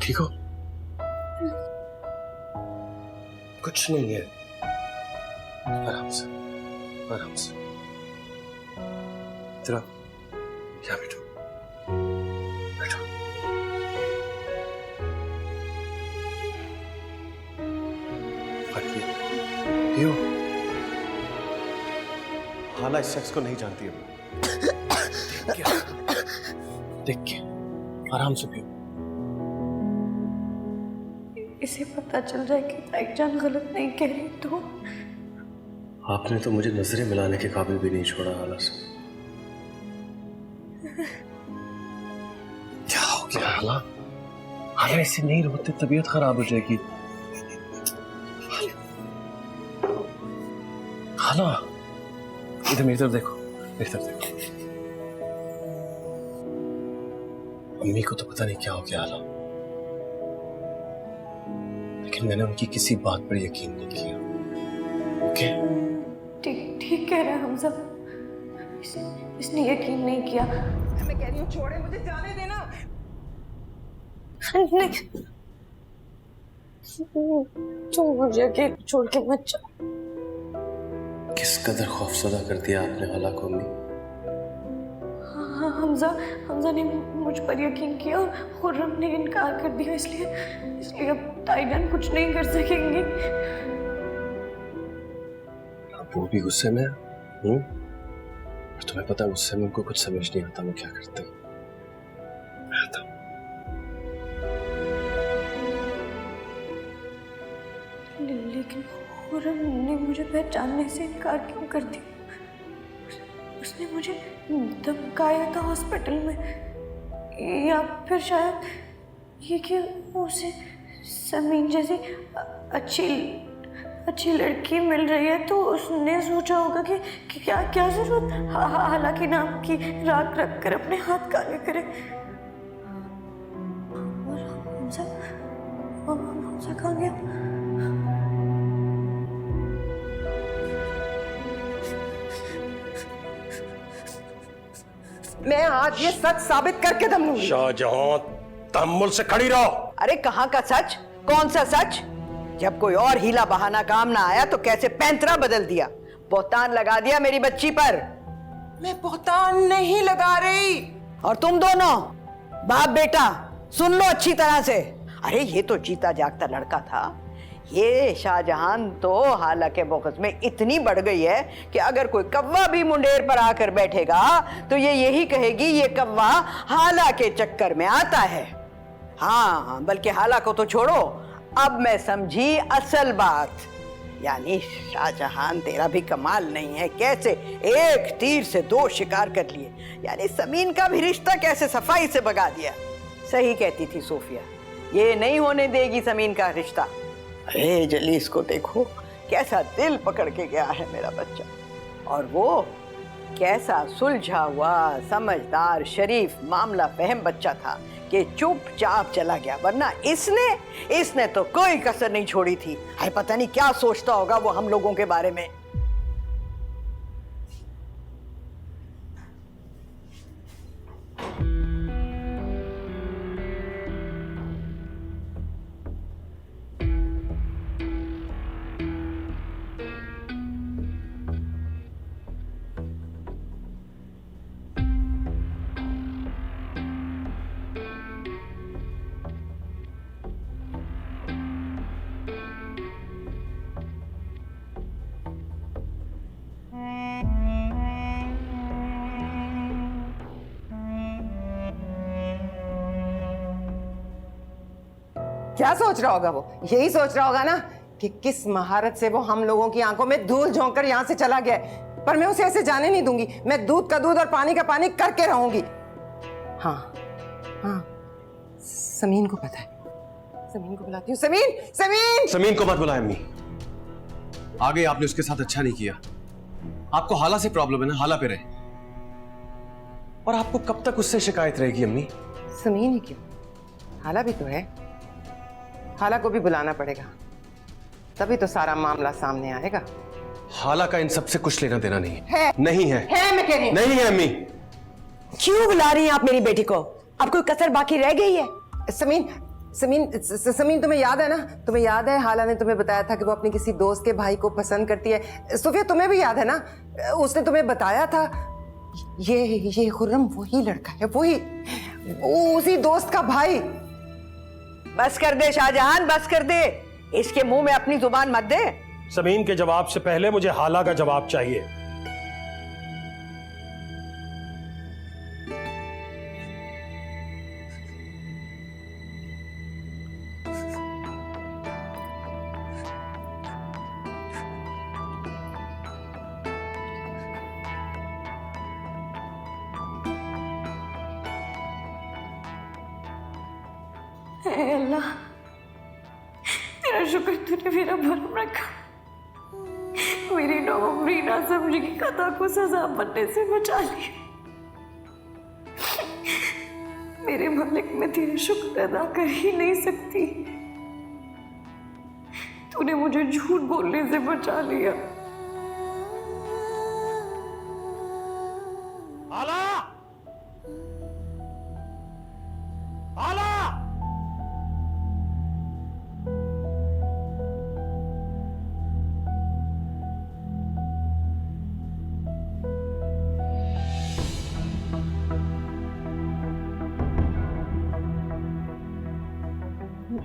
ठीक हो? कुछ नहीं है, आराम से आराम से। जरा यहाँ बैठो बैठो। पियो। हाला इस शख्स को नहीं जानती है। देख के आराम से पियो। इसे पता चल रहा है कि ताईजान गलत नहीं कह रही तो आपने तो मुझे नजरें मिलाने के काबिल भी नहीं छोड़ा हाला से। क्या हो गया हाला? हाला ऐसे नहीं रोते, तबीयत खराब हो जाएगी। हाला इधर मेरी तरफ देखो, मेरी तरफ देखो। अम्मी को तो पता नहीं क्या हो गया हाला, लेकिन मैंने उनकी किसी बात पर यकीन नहीं किया। ओके? ठीक कह रहा है हमजा। इसने यकीन नहीं किया। मैं कह रही हूँ छोड़े, मुझे जाने देना। तुम मुझे अकेले छोड़ के मत जाओ। किस कदर खौफजदा कर दिया आपने हाला को अम्मी। हाँ हमजा ने मुझ पर यकीन किया और खुर्रम ने इनकार कर दिया, इसलिए अब ताईजान कुछ नहीं कर सकेंगे। वो भी गुस्से में हूँ, और तुम्हें पता है गुस्से में उनको कुछ समझ नहीं आता वो क्या करते हैं। लेकिन खुर्रम ने मुझे पहचानने से इनकार क्यों कर दिया? उसने मुझे धमकाया था हॉस्पिटल में, या फिर शायद ये कि उसे समीन जैसी अच्छी लड़की मिल रही है तो उसने सोचा होगा कि क्या जरूरत हालांकि नाम की राख रख कर अपने हाथ काले करे। और हमजा कहाँ गया? मैं आज ये सच साबित करके दम लूंगी। शाहजहां तहम्मुल से खड़ी रहो। अरे कहाँ का सच? कौन सा सच? जब कोई और हीला बहाना काम ना आया तो कैसे पैंतरा बदल दिया, बोहतान लगा दिया मेरी बच्ची पर। मैं बोहतान नहीं लगा रही। और तुम दोनों बाप बेटा सुन लो अच्छी तरह से। अरे ये तो जीता जागता लड़का था। ये शाहजहां तो हाला के बोकस में इतनी बढ़ गई है कि अगर कोई कव्वा भी मुंडेर पर आकर बैठेगा तो ये यही कहेगी ये कव्वा हाला के चक्कर में आता है। हाँ, बल्कि हाला को तो छोड़ो, अब मैं समझी असल बात। यानी शाहजहां तेरा भी कमाल नहीं है, कैसे एक तीर से दो शिकार कर लिए। यानी समीन का भी रिश्ता कैसे सफाई से भगा दिया। सही कहती थी सोफिया, ये नहीं होने देगी समीन का रिश्ता। अरे जलीस को देखो, कैसा दिल पकड़ के गया है मेरा बच्चा। और वो कैसा सुलझा हुआ, समझदार, शरीफ, मामला फहम बच्चा था कि चुपचाप चला गया। वरना इसने तो कोई कसर नहीं छोड़ी थी। हाय पता नहीं क्या सोचता होगा वो हम लोगों के बारे में। क्या सोच रहा होगा वो? यही सोच रहा होगा ना कि किस महारत से वो हम लोगों की आंखों में धूल झोंक कर यहाँ से चला गया। पर मैं उसे ऐसे जाने नहीं दूंगी। मैं दूध का दूध और पानी का पानी करके रहूंगी। हाँ, समीन को पता है। समीन को बुलाती हूँ। समीन को मत बुलाए अम्मी। आगे आपने उसके साथ अच्छा नहीं किया। आपको हाला से प्रॉब्लम है ना, हाला पे रहे। और आपको कब तक उससे शिकायत रहेगी अम्मी? समीन ही क्यों, हाला भी तो है। हाला को भी बुलाना पड़ेगा, तभी तो सारा मामला सामने आएगा। हाला का इन सबसे कुछ लेना देना नहीं है। नहीं है। मैं कह रही हूं। नहीं है अम्मी। क्यों बुला रही हैं आप मेरी बेटी को? अब कोई कसर बाकी रह गई है? समीन तुम्हें याद है ना, तुम्हें याद है हाला ने तुम्हें बताया था कि वो अपने किसी दोस्त के भाई को पसंद करती है। सोफिया तुम्हें भी याद है ना, उसने तुम्हें बताया था ये खुर्रम वही लड़का है, वही उसी दोस्त का भाई। बस कर दे शाहजहान, बस कर दे, इसके मुंह में अपनी जुबान मत दे। समीन के जवाब से पहले मुझे हाला का जवाब चाहिए। हे अल्लाह, तेरा शुक्र तूने मेरा भरम रखा, मेरी नौकरी ना समझी की कथा को सजा बनने से बचा लिया। मेरे मालिक, मैं तेरा शुक्र अदा कर ही नहीं सकती, तूने मुझे झूठ बोलने से बचा लिया। हाला, हाला,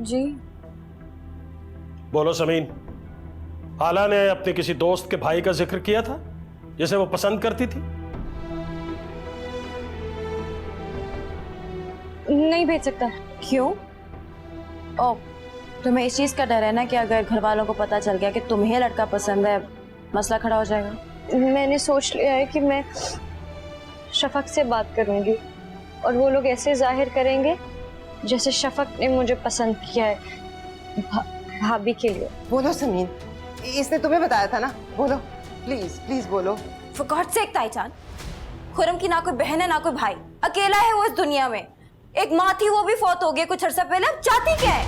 जी बोलो समीन, हाला ने अपने किसी दोस्त के भाई का जिक्र किया था जिसे वो पसंद करती थी? नहीं भेज सकता। क्यों? ओ, तुम्हें इस चीज का डर है ना कि अगर घर वालों को पता चल गया कि तुम्हें लड़का पसंद है, मसला खड़ा हो जाएगा। मैंने सोच लिया है कि मैं शफक से बात करूंगी और वो लोग ऐसे जाहिर करेंगे जैसे शफक ने मुझे पसंद किया है भाभी के लिए। बोलो समीन, इसने तुम्हें बताया था ना, बोलो प्लीज प्लीज बोलो। फॉर गॉड सेक ताईचान, खुरम की ना कोई बहन है ना कोई भाई, अकेला है वो इस दुनिया में। एक माँ थी, वो भी फौत हो गई कुछ अर्सा पहले, अब चाहती क्या है?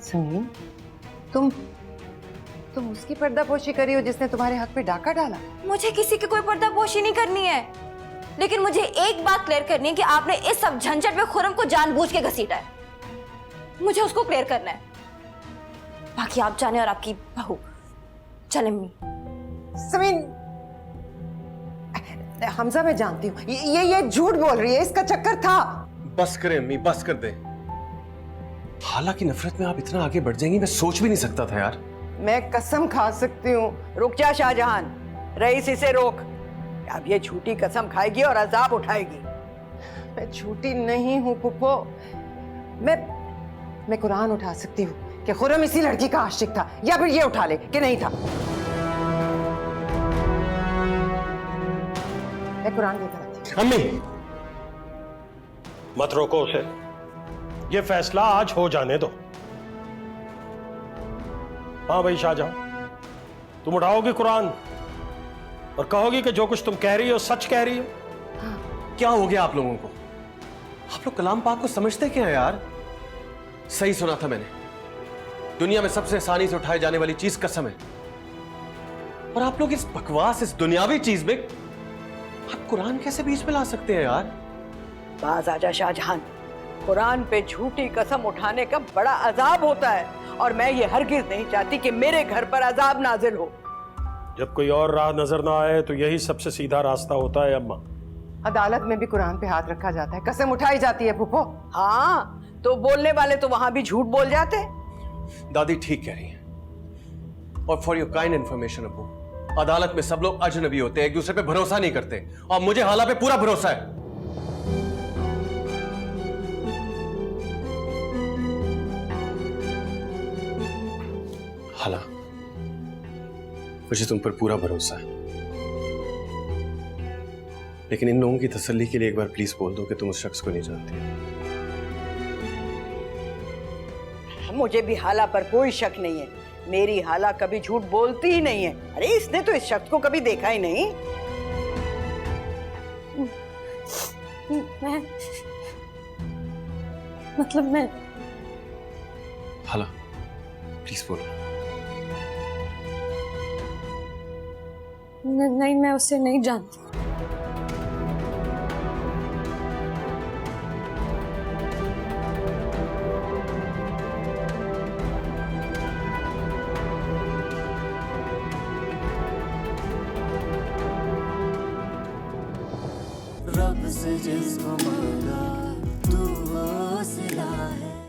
समीन, तुम उसकी पर्दापोशी करी हो जिसने तुम्हारे हक पे डाका डाला। मुझे किसी की कोई पर्दापोशी नहीं करनी है, लेकिन मुझे एक बात क्लियर करनी है कि आपने इस सब झंझट में खुरम को जानबूझ के घसीटा है। मुझे उसको क्लियर करना है, बाकी आप जाने और आपकी बहू। चले अम्मी। समीन, हमजा मैं जानती हूँ ये झूठ बोल रही है, इसका चक्कर था। बस करें अम्मी, बस कर दे। हाला की नफरत में आप इतना आगे बढ़ जाएंगी, मैं सोच भी नहीं सकता था यार। मैं कसम खा सकती हूँ। रुक जा शाहजहान, रईस इसे रोक। अब ये झूठी कसम खाएगी और अजाब उठाएगी। मैं झूठी नहीं हूँ पुप्पो, मैं कुरान उठा सकती हूँ कि खुरम इसी लड़की का आशिक था, या फिर ये उठा ले कि नहीं था। मैं कुरान लेकर आती हूँ। अम्मी मत रोको उसे, ये फैसला आज हो जाने दो। हाँ भाई शाहजहां, तुम उठाओगी कुरान और कहोगी कि जो कुछ तुम कह रही हो सच कह रही हो। क्या हो गया आप लोगों को? आप लोग कलाम पाक को समझते क्या है यार? सही सुना था मैंने, दुनिया में सबसे आसानी से उठाई जाने वाली चीज कसम है, और आप लोग इस बकवास, इस दुनियावी चीज में आप कुरान कैसे बीच में ला सकते हैं यार? बाज आजा शाहजहान, कुरान पे झूठी कसम उठाने का बड़ा अजाब होता है, और मैं ये हरगिज नहीं चाहती कि मेरे घर पर अजाब नाजिल हो। जब कोई और राह नजर ना आए तो यही सबसे सीधा रास्ता होता है अम्मा। अदालत में भी कुरान पे हाथ रखा जाता है, कसम उठाई जाती है पुप्पो। हाँ, तो बोलने वाले तो वहां भी झूठ बोल जाते। दादी ठीक कह रही है, और फॉर योर काइंड इंफॉर्मेशन अब्बू, अदालत में सब लोग अजनबी होते हैं, एक दूसरे पे भरोसा नहीं करते, और मुझे हाला पे पूरा भरोसा है। हाला, मुझे तुम पर पूरा भरोसा है, लेकिन इन लोगों की तसल्ली के लिए एक बार प्लीज बोल दो कि तुम उस शख्स को नहीं जानती। मुझे भी हाला पर कोई शक नहीं है, मेरी हाला कभी झूठ बोलती ही नहीं है। अरे इसने तो इस शख्स को कभी देखा ही नहीं। मैं मतलब मैं हाला प्लीज बोलो। नहीं, मैं उसे नहीं जानती। रब से जिसको मांगा तू हौसला है।